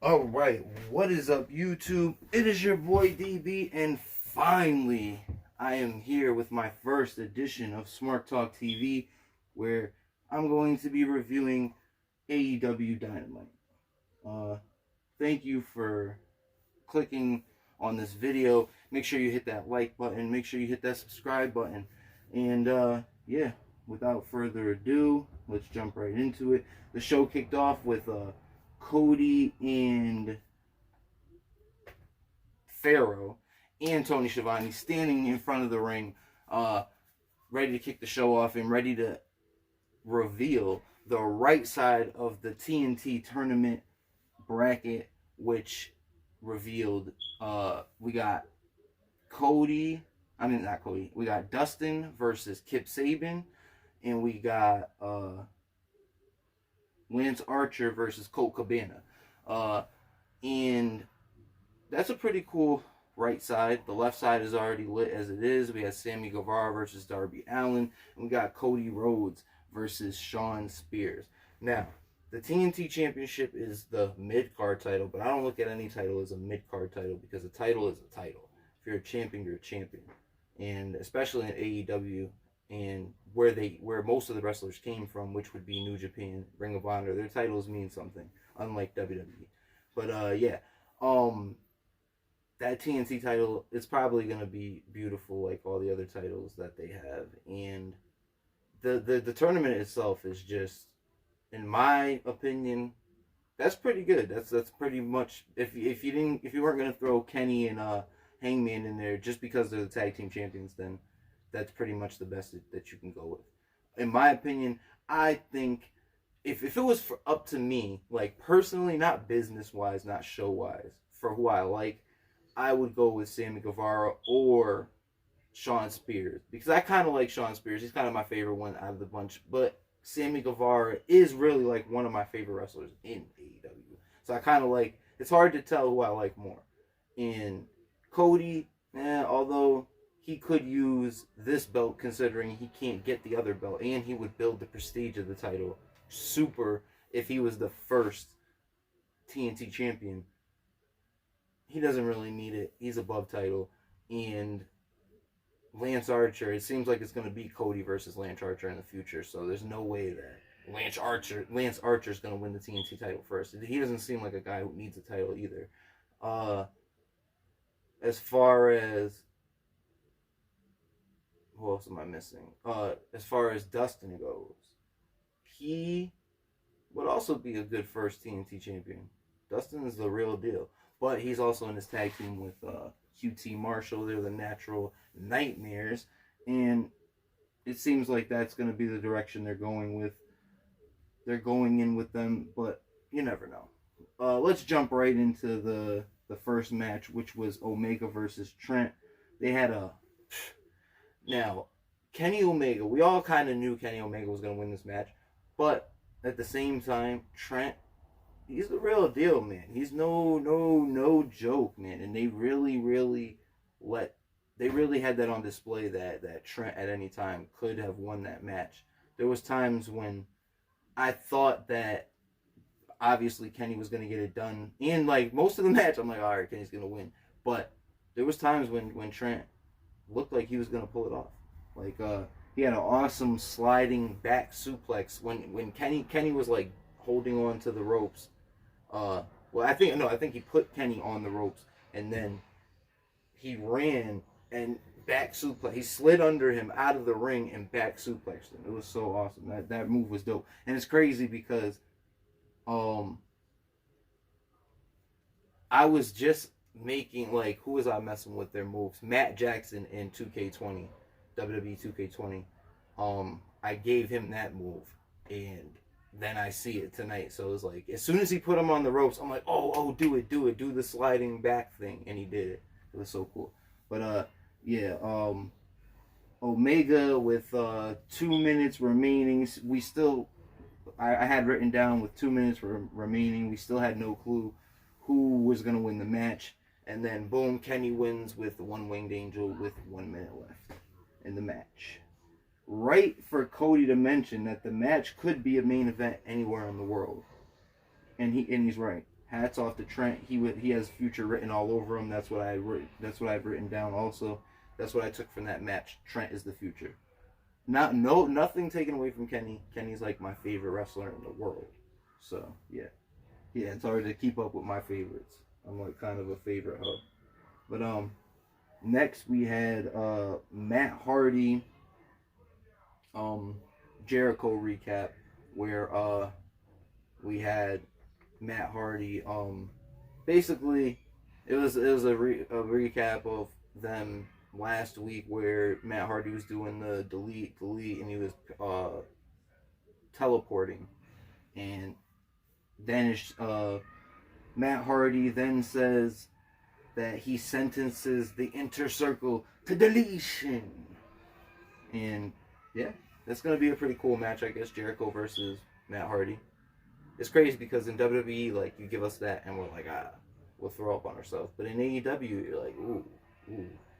Alright, what is up, YouTube? It is your boy DB, and finally, I am here with my first edition of Smart Talk TV, where I'm going to be reviewing AEW Dynamite. Thank you for clicking on this video. Make sure you hit that like button, make sure you hit that subscribe button, and yeah, without further ado, let's jump right into it. The show kicked off with Cody and Pharaoh and Tony Schiavone standing in front of the ring, ready to kick the show off and ready to reveal the right side of the TNT tournament bracket, which revealed we got we got Dustin versus Kip Sabian, and we got Lance Archer versus Colt Cabana. And that's a pretty cool right side. The left side is already lit as it is. We have Sammy Guevara versus Darby Allin, and we got Cody Rhodes versus Shawn Spears. Now, the TNT Championship is the mid-card title, but I don't look at any title as a mid-card title because a title is a title. If you're a champion, you're a champion. And especially in AEW, and where most of the wrestlers came from, which would be New Japan, Ring of Honor, their titles mean something, unlike WWE. But that TNT title, it's probably gonna be beautiful like all the other titles that they have. And the tournament itself is just, in my opinion, that's pretty good. That's pretty much, if you weren't gonna throw Kenny and Hangman in there just because they're the tag team champions, then that's pretty much the best that you can go with. In my opinion, I think if it was up to me, like personally, not business wise, not show wise, for who I like, I would go with Sammy Guevara or Shawn Spears, because I kind of like Shawn Spears. He's kind of my favorite one out of the bunch, but Sammy Guevara is really like one of my favorite wrestlers in AEW. So I kind of like, it's hard to tell who I like more. And Cody, although he could use this belt considering he can't get the other belt, and he would build the prestige of the title super if he was the first TNT champion. He doesn't really need it. He's above title. And Lance Archer, it seems like it's going to be Cody versus Lance Archer in the future, so there's no way that Lance Archer's going to win the TNT title first. He doesn't seem like a guy who needs a title either. As far as, who else am I missing? As far as Dustin goes, he would also be a good first TNT champion. Dustin is the real deal. But he's also in his tag team with QT Marshall. They're the Natural Nightmares. And it seems like that's going to be the direction they're going with. They're going in with them, but you never know. Let's jump right into the first match, which was Omega versus Trent. They had Now, Kenny Omega, we all kind of knew Kenny Omega was going to win this match. But at the same time, Trent, he's the real deal, man. He's no joke, man. And they really had that on display that Trent at any time could have won that match. There was times when I thought that obviously Kenny was going to get it done. And like most of the match, I'm like, all right, Kenny's going to win. But there was times when Trent looked like he was going to pull it off. Like he had an awesome sliding back suplex when Kenny was like holding on to the ropes. I think he put Kenny on the ropes, and then he ran and back suplex. He slid under him out of the ring and back suplexed him. It was so awesome. That move was dope. And it's crazy because I was just making, like, who was I messing with their moves? Matt Jackson in 2K20, WWE 2K20. I gave him that move, and then I see it tonight. So it was like, as soon as he put him on the ropes, I'm like, oh, do the sliding back thing, and he did it. It was so cool. But Omega with 2 minutes remaining. I had written down with 2 minutes remaining. We still had no clue who was gonna win the match, and then boom, Kenny wins with the one-winged angel with 1 minute left in the match. Right for Cody to mention that the match could be a main event anywhere in the world, and he's right. hats off to Trent. He has future written all over him. That's what I've written down. Also, that's what I took from that match. Trent is the future. Nothing taken away from Kenny. Kenny's like my favorite wrestler in the world. So yeah, it's hard to keep up with my favorites. I'm like kind of a favorite hub. But next we had Matt Hardy Jericho recap where we had Matt Hardy basically it was a recap of them last week where Matt Hardy was doing the delete and he was teleporting, and then Matt Hardy then says that he sentences the Inner Circle to deletion. And yeah, that's going to be a pretty cool match, I guess. Jericho versus Matt Hardy. It's crazy because in WWE, like, you give us that and we're like, we'll throw up on ourselves. But in AEW, you're like, ooh.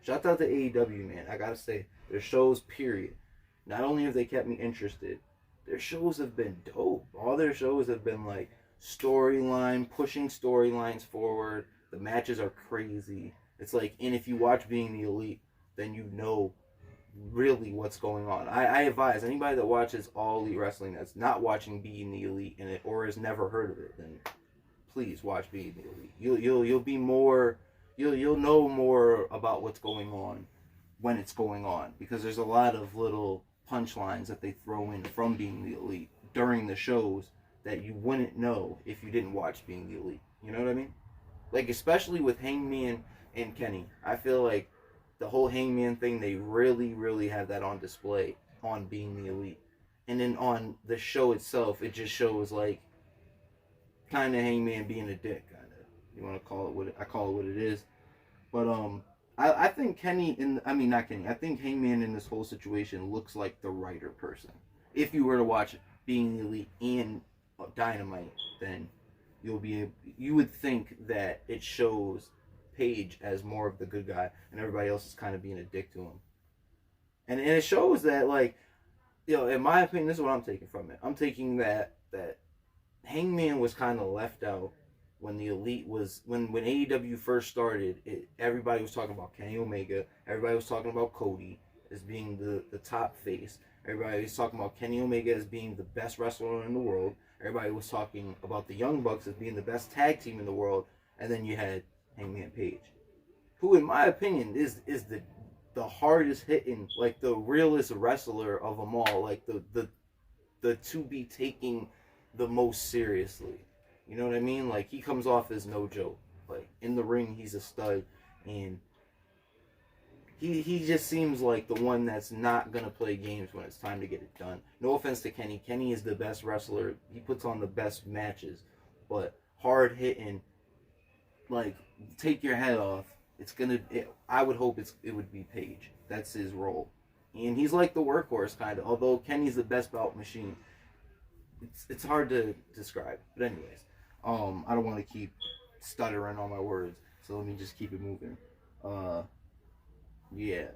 Shout out to AEW, man. I gotta say, their shows, period. Not only have they kept me interested, their shows have been dope. All their shows have been like pushing storylines forward. The matches are crazy. It's like, and if you watch Being the Elite, then you know really what's going on. I advise anybody that watches All Elite Wrestling that's not watching Being the Elite or has never heard of it, then please watch Being the Elite. You'll be more. You'll know more about what's going on when it's going on, because there's a lot of little punchlines that they throw in from Being the Elite during the shows that you wouldn't know if you didn't watch Being the Elite. You know what I mean? Like, especially with Hangman and Kenny. I feel like the whole Hangman thing, they really, really have that on display on Being the Elite. And then on the show itself, it just shows, like, kind of Hangman being a dick, kind of. You want to call it I call it what it is. But I think I think Hangman in this whole situation looks like the writer person. If you were to watch Being the Elite and Dynamite, then you would think that it shows Paige as more of the good guy and everybody else is kind of being a dick to him. And it shows that, like, in my opinion, this is what I'm taking from it. I'm taking that Hangman was kind of left out when the Elite was, when AEW first started. Everybody was talking about Kenny Omega. Everybody was talking about Cody as being the top face. Everybody was talking about Kenny Omega as being the best wrestler in the world. Everybody was talking about the Young Bucks as being the best tag team in the world. And then you had Hangman Page, who in my opinion is the hardest hitting, like the realest wrestler of them all, like the to be taking the most seriously. You know what I mean? Like, he comes off as no joke. Like, in the ring, he's a stud, and he just seems like the one that's not gonna play games when it's time to get it done. No offense to Kenny. Kenny is the best wrestler. He puts on the best matches, but hard hitting, like, take your head off. I would hope it would be Paige. That's his role, and he's like the workhorse kind of. Although Kenny's the best bout machine. It's hard to describe. But anyways, I don't want to keep stuttering on my words, so let me just keep it moving. Yeah,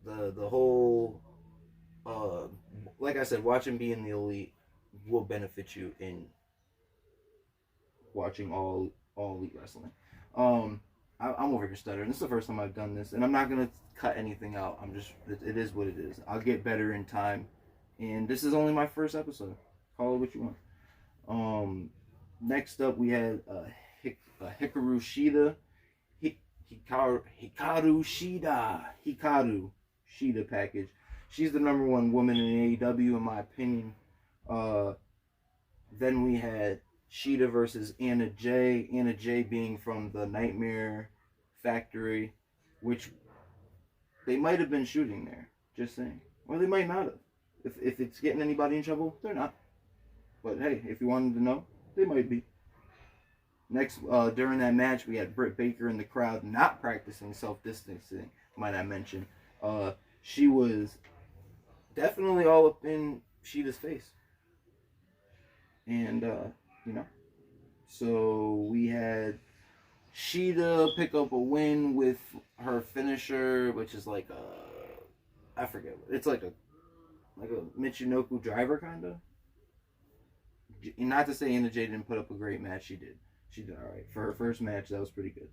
the whole like I said, watching Being the Elite will benefit you in watching all Elite Wrestling. I'm over here stuttering. This is the first time I've done this, and I'm not gonna cut anything out. It is what it is. I'll get better in time, and this is only my first episode. Call it what you want. Next up we had Hikaru Shida. Hikaru Shida package. She's the number one woman in AEW in my opinion. Then we had Shida versus Anna Jay. Anna Jay being from the Nightmare Factory, which they might have been shooting there. Just saying. Or they might not have. If it's getting anybody in trouble, they're not. But hey, if you wanted to know, they might be. Next, during that match, we had Britt Baker in the crowd not practicing self-distancing, might I mention. She was definitely all up in Shida's face. And, so we had Shida pick up a win with her finisher, which is like I forget. It's like a Michinoku driver, kind of. Not to say Anna Jay didn't put up a great match. She did. She did all right for her first match. That was pretty good.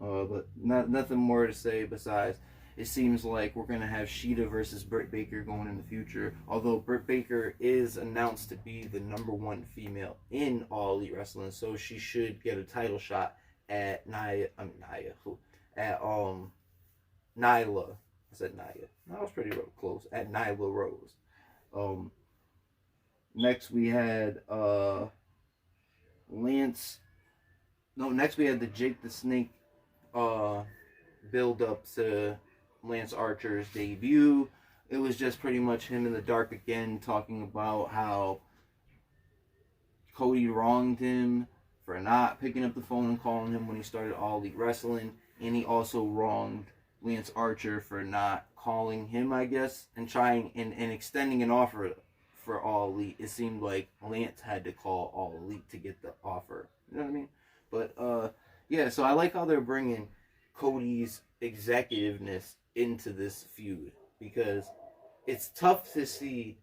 But nothing more to say besides it seems like we're gonna have Sheeta versus Britt Baker going in the future. Although Britt Baker is announced to be the #1 female in All Elite Wrestling, so she should get a title shot at Nyla. I said Nia. That was pretty close. At Nyla Rose. Next we had Lance. No, next we had the Jake the Snake build up to Lance Archer's debut. It was just pretty much him in the dark again, talking about how Cody wronged him for not picking up the phone and calling him when he started All Elite Wrestling, and he also wronged Lance Archer for not calling him, I guess, and trying and extending an offer for All Elite. It seemed like Lance had to call All Elite to get the offer. You know what I mean? But yeah, so I like how they're bringing Cody's executiveness into this feud, because it's tough to see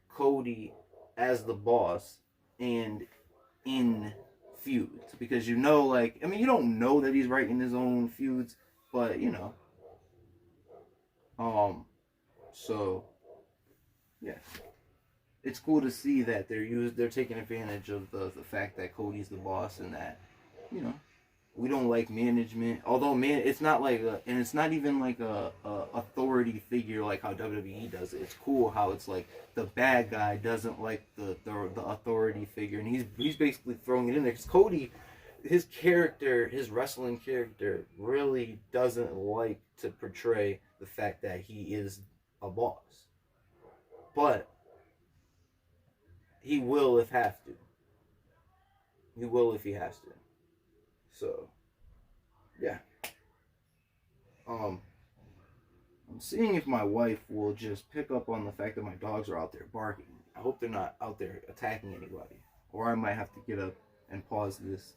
Cody as the boss and in feuds, because you know, like, I mean, you don't know that he's writing his own feuds, but you know, so yeah, it's cool to see that they're taking advantage of the fact that Cody's the boss, and that, you know, we don't like management. Although it's not like and it's not even like a authority figure like how WWE does it. It's cool how it's like the bad guy doesn't like the authority figure, and he's basically throwing it in there, because Cody, his character, his wrestling character, really doesn't like to portray the fact that he is a boss, but he will if have to. He will if he has to. So, yeah. I'm seeing if my wife will just pick up on the fact that my dogs are out there barking. I hope they're not out there attacking anybody, or I might have to get up and pause this,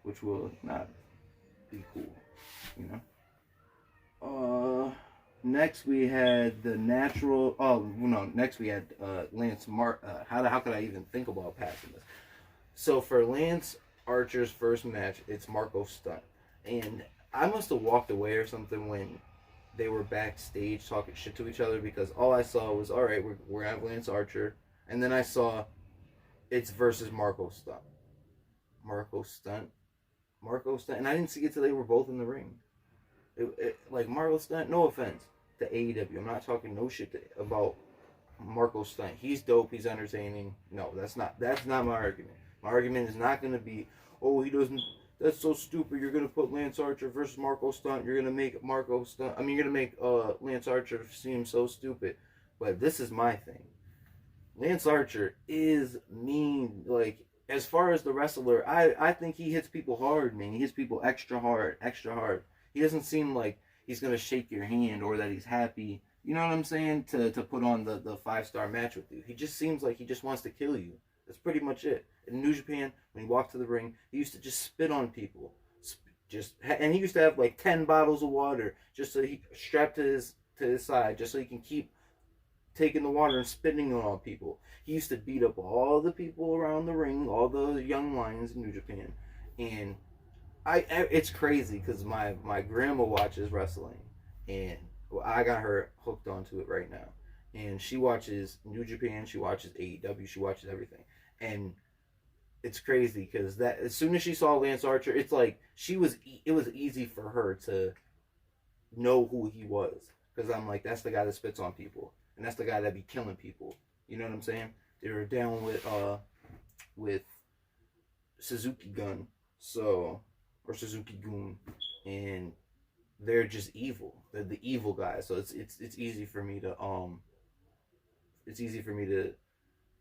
which will not be cool, you know. Next we had the natural. Oh no! Next we had Lance how could I even think about passing this? So for Lance Archer's first match, it's Marco Stunt, and I must have walked away or something when they were backstage talking shit to each other, because all I saw was, all right, we're gonna have Lance Archer, and then I saw it's versus Marco Stunt, and I didn't see it till they were both in the ring. Like Marco Stunt, no offense to AEW, I'm not talking no shit about Marco Stunt. He's dope. He's entertaining. No, that's not my argument. My argument is not going to be, oh, he doesn't. That's so stupid. You're going to put Lance Archer versus Marco Stunt. You're going to make you're going to make Lance Archer seem so stupid. But this is my thing. Lance Archer is mean. Like, as far as the wrestler, I think he hits people hard, man. He hits people extra hard. He doesn't seem like he's going to shake your hand or that he's happy, you know what I'm saying, to put on the 5-star match with you. He just seems like he just wants to kill you. That's pretty much it. In New Japan, when he walked to the ring, he used to just spit on people. And he used to have like 10 bottles of water just so he strapped to his side, just so he can keep taking the water and spitting it on people. He used to beat up all the people around the ring, all the young lions in New Japan. And it's crazy because my grandma watches wrestling, and I got her hooked onto it right now. And she watches New Japan, she watches AEW, she watches everything. And it's crazy because that as soon as she saw Lance Archer, it's like it was easy for her to know who he was, because I'm like, that's the guy that spits on people, and that's the guy that be killing people. You know what I'm saying? They were down with Suzuki Gun, or Suzuki Goon, and they're just evil. They're the evil guys. So it's easy for me to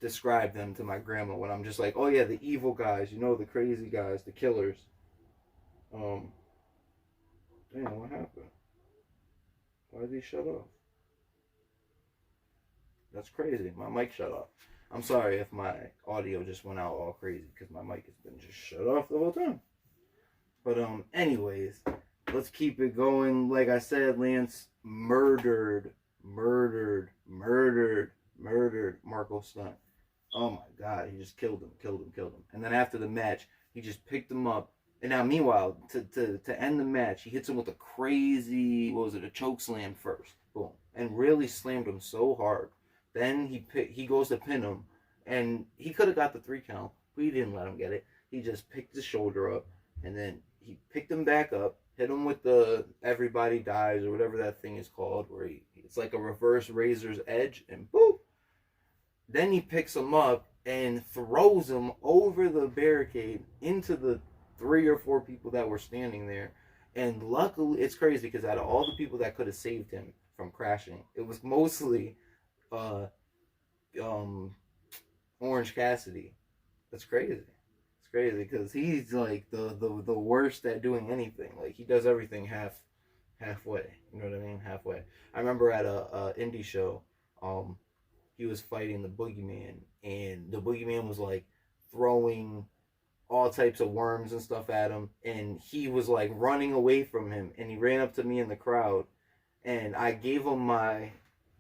describe them to my grandma when I'm just like, oh yeah, the evil guys, you know, the crazy guys, the killers. Damn, what happened? Why did he shut off? That's crazy. My mic shut off. I'm sorry if my audio just went out all crazy, because my mic has been just shut off the whole time. But anyways, let's keep it going. Like I said, Lance murdered Marco Stunt. Oh my God, he just killed him. And then after the match, he just picked him up And now, meanwhile, to end the match, he hits him with a crazy, what was it, a choke slam first. Boom. And really slammed him so hard. Then he goes to pin him, and he could have got the 3 count, but he didn't let him get it. He just picked his shoulder up, and then he picked him back up, hit him with the everybody dies or whatever that thing is called, where it's like a reverse razor's edge, and boop. Then he picks him up and throws him over the barricade into the 3 or 4 people that were standing there. And luckily, it's crazy because out of all the people that could have saved him from crashing, it was mostly uh, Orange Cassidy. That's crazy. It's crazy because he's like the worst at doing anything. Like he does everything halfway. You know what I mean? Halfway. I remember at a indie show, he was fighting the Boogeyman, and the Boogeyman was like throwing all types of worms and stuff at him, and he was like running away from him, and he ran up to me in the crowd, and I gave him I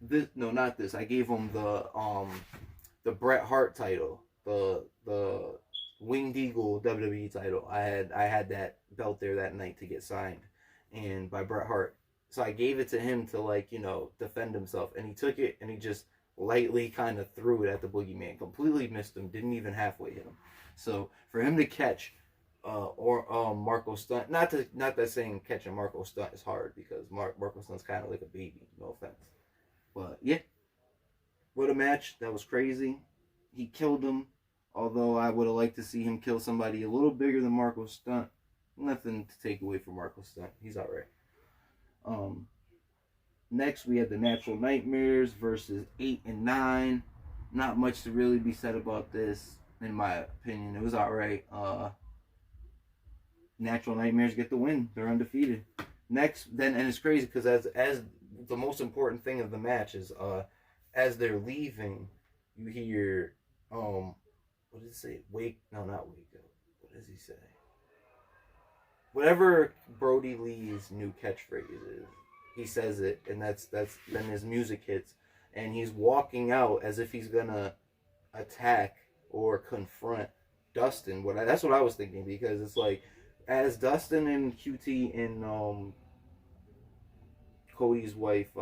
gave him the Bret Hart title, the Winged Eagle WWE title. I had that belt there that night to get signed, and by Bret Hart. So I gave it to him to like defend himself, and he took it and he just lightly kind of threw it at the Boogeyman, completely missed him, didn't even halfway hit him. So for him to catch Marco Stunt, not that saying catching Marco Stunt is hard because Marco Stunt's kind of like a baby, no offense, but yeah, what a match. That was crazy. He killed him, although I would have liked to see him kill somebody a little bigger than Marco Stunt. Nothing to take away from Marco Stunt, he's all right. Next, we had the Natural Nightmares versus 8 and 9. Not much to really be said about this, in my opinion. It was alright. Natural Nightmares get the win. They're undefeated. Next, and it's crazy because as the most important thing of the match is as they're leaving, you hear what does it say? Not wake up. What does he say? Whatever Brody Lee's new catchphrase is. He says it, and that's then his music hits, and he's walking out as if he's gonna attack or confront Dustin. That's what I was thinking, because it's like as Dustin and QT and Cody's wife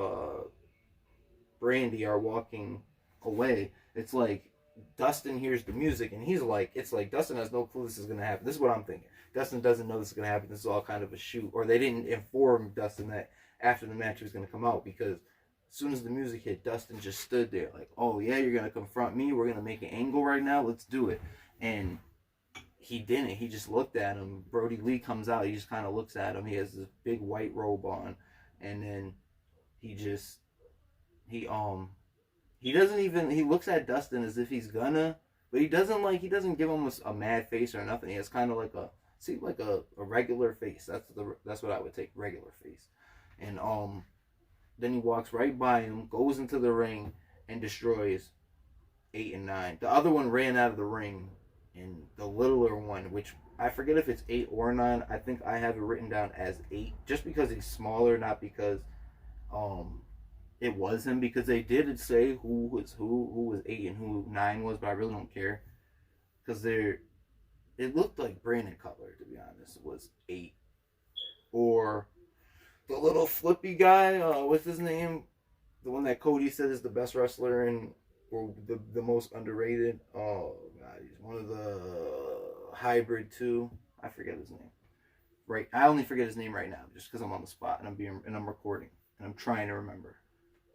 Brandy are walking away, it's like Dustin hears the music and it's like Dustin has no clue this is gonna happen. This is what I'm thinking. Dustin doesn't know this is gonna happen. This is all kind of a shoot, or they didn't inform Dustin that after the match he was going to come out, because as soon as the music hit, Dustin just stood there like, oh yeah, you're going to confront me, we're going to make an angle right now, let's do it. And he didn't. He just looked at him. Brody Lee comes out, he just kind of looks at him. He has this big white robe on, and then he looks at Dustin as if he's gonna, but he doesn't give him a mad face or nothing. He has kind of like a regular face. That's what I would take, regular face. And then he walks right by him, goes into the ring, and destroys 8 and 9. The other one ran out of the ring, and the littler one, which I forget if it's 8 or 9. I think I have it written down as 8, just because he's smaller, not because it was him. Because they did say who was 8 and who 9 was, but I really don't care, because it looked like Brandon Cutler, to be honest, was 8, or the little flippy guy, what's his name? The one that Cody said is the best wrestler or the most underrated. Oh god, he's one of the hybrid too. I forget his name. Right, I only forget his name right now just because I'm on the spot and I'm recording and I'm trying to remember.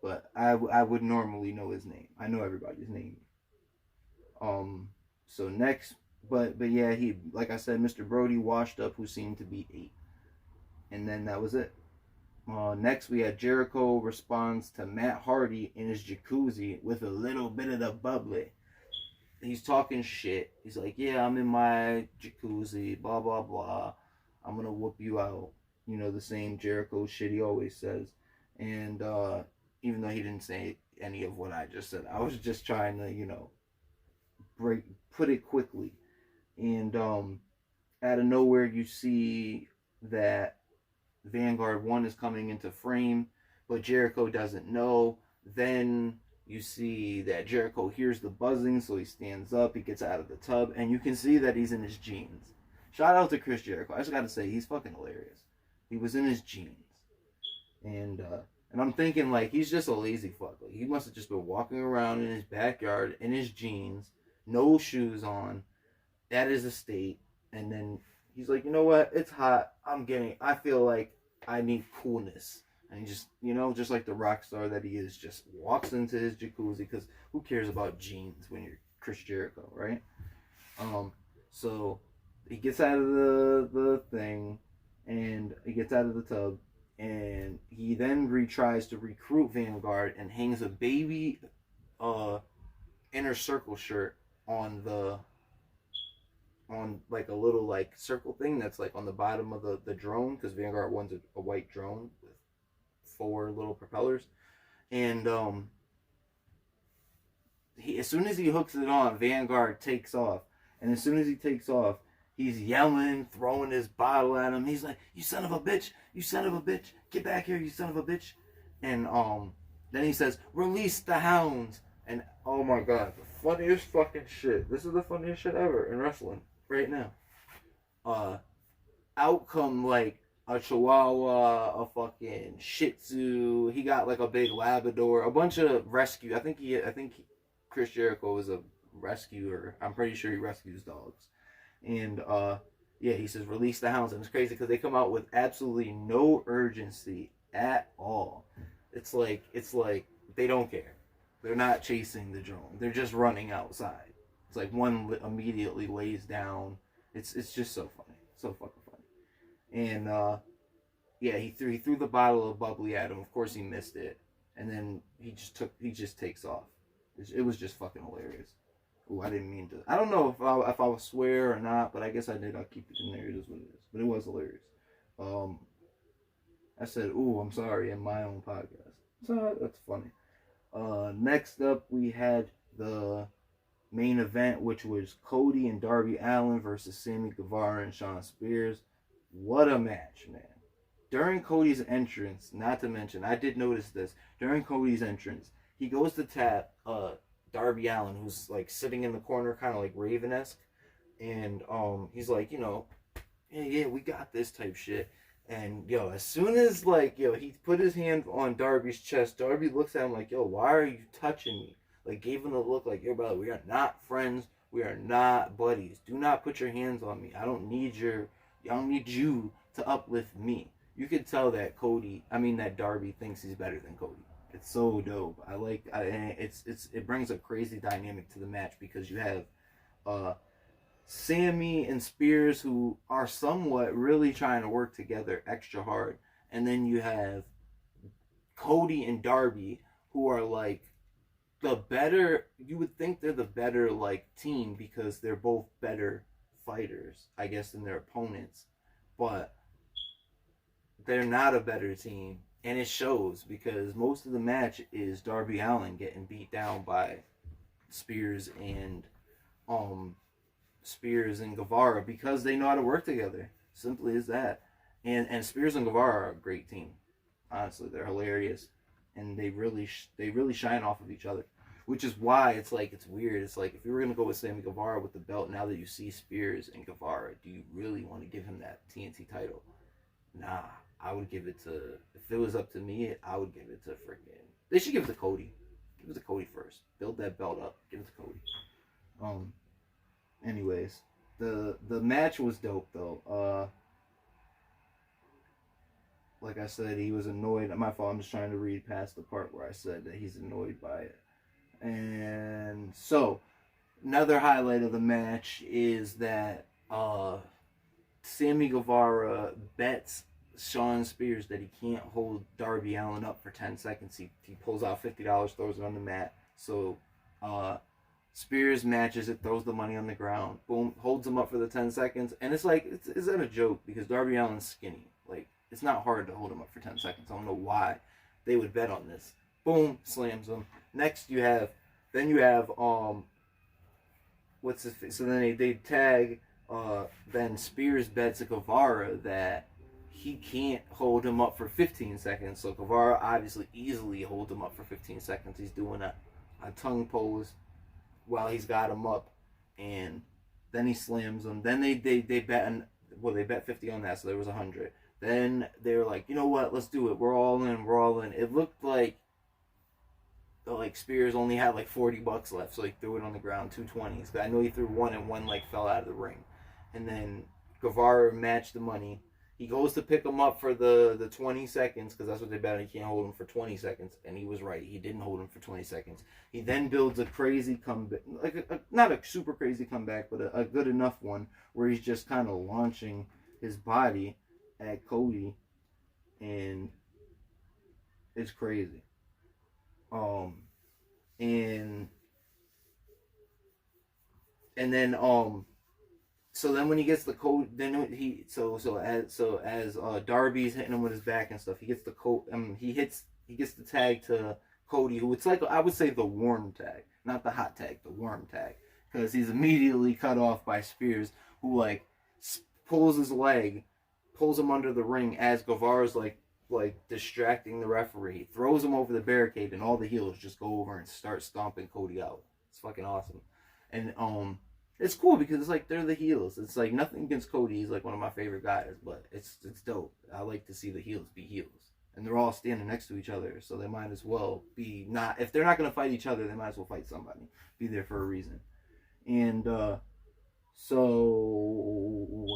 But I would normally know his name. I know everybody's name. So next, but yeah, he, like I said, Mr. Brody washed up, who seemed to be 8, and then that was it. Next, we had Jericho responds to Matt Hardy in his jacuzzi with a little bit of the bubbly. He's talking shit. He's like, yeah, I'm in my jacuzzi, blah, blah, blah. I'm going to whoop you out. The same Jericho shit he always says. And even though he didn't say any of what I just said, I was just trying to, put it quickly. And out of nowhere, you see that Vanguard 1 is coming into frame, but Jericho doesn't know. Then you see that Jericho hears the buzzing, so he stands up, he gets out of the tub, and you can see that he's in his jeans. Shout out to Chris Jericho. I just got to say, he's fucking hilarious. He was in his jeans. And I'm thinking, like, he's just a lazy fuck. Like, he must have just been walking around in his backyard in his jeans, no shoes on, at his estate. And then he's like, you know what? It's hot. I feel like I need coolness. And he just, just like the rock star that he is, just walks into his jacuzzi, because who cares about jeans when you're Chris Jericho, right? So he gets out of the thing, and he gets out of the tub, and he then retries to recruit Vanguard and hangs a baby inner circle shirt on like a little like circle thing that's like on the bottom of the drone, because Vanguard wants a white drone with 4 little propellers. And as soon as he hooks it on, Vanguard takes off. And as soon as he takes off, he's yelling, throwing his bottle at him. He's like, you son of a bitch, you son of a bitch, get back here, you son of a bitch. And then he says, release the hounds. And oh my god, the funniest fucking shit. This is the funniest shit ever in wrestling right now. Out come like a Chihuahua, a fucking Shih Tzu. He got like a big Labrador, a bunch of rescue. I think Chris Jericho is a rescuer. I'm pretty sure he rescues dogs. And yeah, he says release the hounds, and it's crazy because they come out with absolutely no urgency at all. It's like they don't care. They're not chasing the drone. They're just running outside. It's like one immediately lays down. It's just so funny, so fucking funny. And yeah, he threw the bottle of bubbly at him. Of course, he missed it, and then he just takes off. It was just fucking hilarious. Ooh, I didn't mean to. I don't know if I will swear or not, but I guess I did. I'll keep it in there. It is what it is. But it was hilarious. I said, ooh, I'm sorry, in my own podcast. So that's funny. Next up, we had the main event, which was Cody and Darby Allin versus Sammy Guevara and Shawn Spears. What a match, man. During Cody's entrance, not to mention, I did notice this, during Cody's entrance, he goes to tap Darby Allin, who's like sitting in the corner, kind of like Raven-esque, and he's like, yeah, we got this type shit. And as soon as he put his hand on Darby's chest, Darby looks at him like, why are you touching me? Like, gave him the look like, brother, we are not friends, we are not buddies. Do not put your hands on me. I don't need you to uplift me. You could tell that that Darby thinks he's better than Cody. It's so dope. It brings a crazy dynamic to the match, because you have Sammy and Spears, who are somewhat really trying to work together extra hard, and then you have Cody and Darby, who are like the better. You would think they're the better team, because they're both better fighters, I guess, than their opponents, but they're not a better team. And it shows, because most of the match is Darby Allin getting beat down by Spears and Guevara, because they know how to work together. Simply as that. And Spears and Guevara are a great team. Honestly, they're hilarious, and they really shine off of each other. Which is why it's weird. It's like, if you were gonna go with Sammy Guevara with the belt, now that you see Spears and Guevara, do you really want to give him that TNT title? Nah. I would give it to, if it was up to me, I would give it to they should give it to Cody. Give it to Cody first. Build that belt up. Give it to Cody. Anyways, the match was dope though. Like I said, he was annoyed. My fault. I'm just trying to read past the part where I said that he's annoyed by it. And so, another highlight of the match is that Sammy Guevara bets Shawn Spears that he can't hold Darby Allin up for 10 seconds. He pulls out $50, throws it on the mat. So Spears matches it, throws the money on the ground, boom, holds him up for the 10 seconds. And it's like, is that a joke? Because Darby Allin's skinny. Like, it's not hard to hold him up for 10 seconds. I don't know why they would bet on this. Boom, slams him. Next you have what's his face? So then they tag. Then Spears bets Guevara that he can't hold him up for 15 seconds. So Guevara obviously easily holds him up for 15 seconds. He's doing a tongue pose while he's got him up. And Then he slams him. Then they bet, they bet 50 on that, so there was 100. Then they were like, you know what, let's do it. We're all in. We're all in. It looked like Spears only had like $40 left, so he threw it on the ground, 220s. I know he threw one and one like fell out of the ring. And then Guevara matched the money. He goes to pick him up for the 20 seconds, because that's what they bet. He can't hold him for 20 seconds. And he was right. He didn't hold him for 20 seconds. He then builds a crazy comeback. Not a super crazy comeback, but a good enough one, where he's just kind of launching his body at Cody. And it's crazy. And then so then when he gets the code, then he as Darby's hitting him with his back and stuff, he gets the code. He gets the tag to Cody, who it's like, I would say, the warm tag, not the hot tag, the warm tag, because he's immediately cut off by Spears, who like pulls his leg, pulls him under the ring as Guevara's like distracting the referee, throws him over the barricade, and all the heels just go over and start stomping Cody out. It's fucking awesome. And it's cool because it's like they're the heels. It's like nothing against Cody. He's like one of my favorite guys, but it's dope. I like to see the heels be heels. And they're all standing next to each other, so they might as well be not. If they're not going to fight each other, they might as well fight somebody. Be there for a reason. And so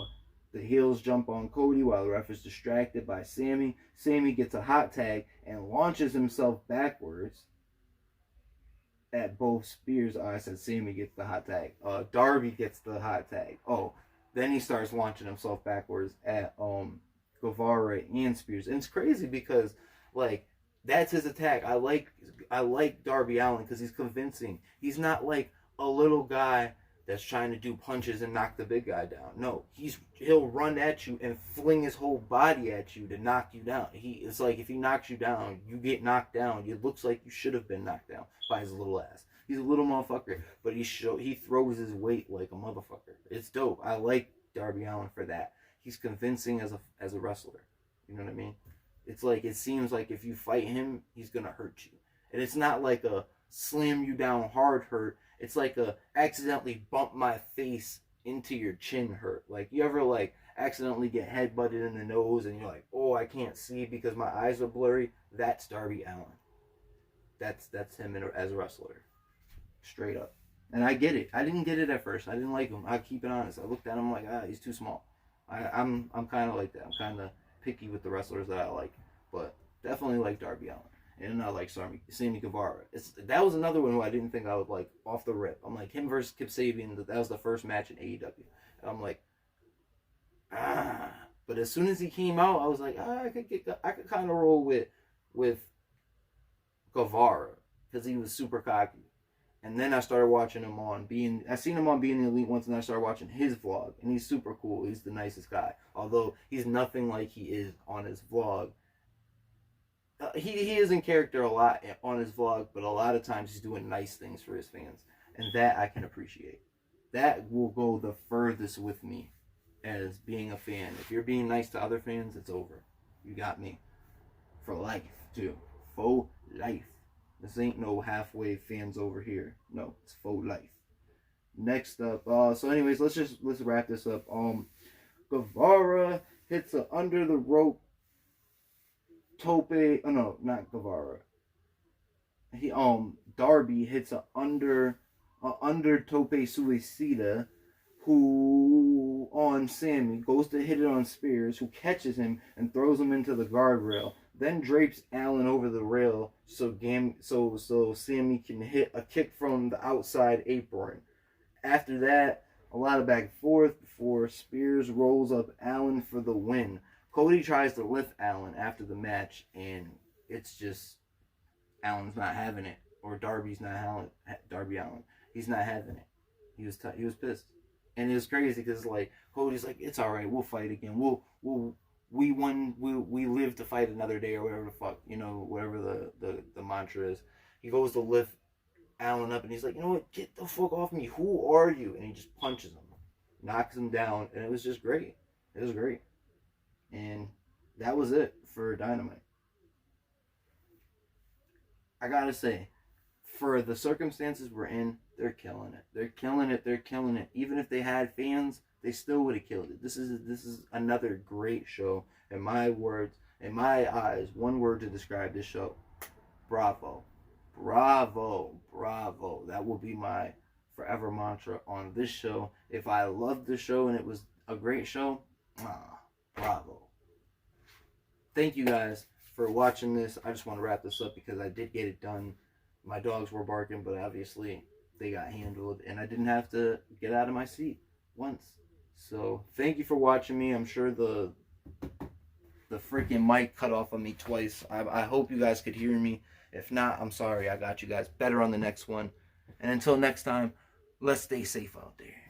the heels jump on Cody while the ref is distracted by Sammy. Sammy gets a hot tag and launches himself backwards at both Spears. I said Sammy gets the hot tag. Darby gets the hot tag. Then he starts launching himself backwards at Guevara and Spears. And it's crazy because like that's his attack. I like Darby Allin because he's convincing. He's not like a little guy that's trying to do punches and knock the big guy down. No, he'll run at you and fling his whole body at you to knock you down. It's like if he knocks you down, you get knocked down. It looks like you should have been knocked down by his little ass. He's a little motherfucker, but he throws his weight like a motherfucker. It's dope. I like Darby Allin for that. He's convincing as a wrestler. You know what I mean? It's like it seems like if you fight him, he's gonna hurt you, and it's not like a slam you down hard hurt. It's like a accidentally bump my face into your chin hurt. Like you ever like accidentally get headbutted in the nose and you're like, oh, I can't see because my eyes are blurry. That's Darby Allin. That's him as a wrestler, straight up. And I get it. I didn't get it at first. I didn't like him. I keep it honest. I looked at him like, he's too small. I'm kind of like that. I'm kind of picky with the wrestlers that I like, but definitely like Darby Allin. And I like Sammy Guevara. That was another one who I didn't think I would like off the rip. I'm like him versus Kip Sabian. That was the first match in AEW. And I'm like, But as soon as he came out, I was like, I could kind of roll with Guevara because he was super cocky. And then I started watching him I seen him on Being the Elite once, and I started watching his vlog, and he's super cool. He's the nicest guy, although he's nothing like he is on his vlog. He is in character a lot on his vlog, but a lot of times he's doing nice things for his fans, and that I can appreciate. That will go the furthest with me as being a fan. If you're being nice to other fans, it's over. You got me. For life, too. Faux life. This ain't no halfway fans over here. No, it's faux life. Next up, so anyways, let's wrap this up. Guevara hits a under the rope tope. Oh no, not Guevara. Darby hits a under tope suicida, who on Sammy goes to hit it on Spears, who catches him and throws him into the guardrail. Then drapes Allin over the rail so Sammy can hit a kick from the outside apron. After that, a lot of back and forth before Spears rolls up Allin for the win. Cody tries to lift Allin after the match, and it's just Allen's not having it, or Darby Allin. He's not having it. He was pissed, and it was crazy because like Cody's like, it's all right, we'll fight again. We won. We live to fight another day, or whatever the fuck, whatever the mantra is. He goes to lift Allin up, and he's like, you know what? Get the fuck off me. Who are you? And he just punches him, knocks him down, and it was just great. It was great. And that was it for Dynamite. I gotta say, for the circumstances we're in, they're killing it. They're killing it. They're killing it. Even if they had fans, they still would have killed it. This is another great show. In my words, in my eyes, one word to describe this show: bravo, bravo, bravo. That will be my forever mantra on this show. If I loved the show and it was a great show, bravo. Thank you guys for watching this. I just want to wrap this up because I did get it done. My dogs were barking, but obviously they got handled, and I didn't have to get out of my seat once. So thank you for watching me. I'm sure the freaking mic cut off on me twice. I hope you guys could hear me. If not, I'm sorry. I got you guys better on the next one. And until next time, let's stay safe out there.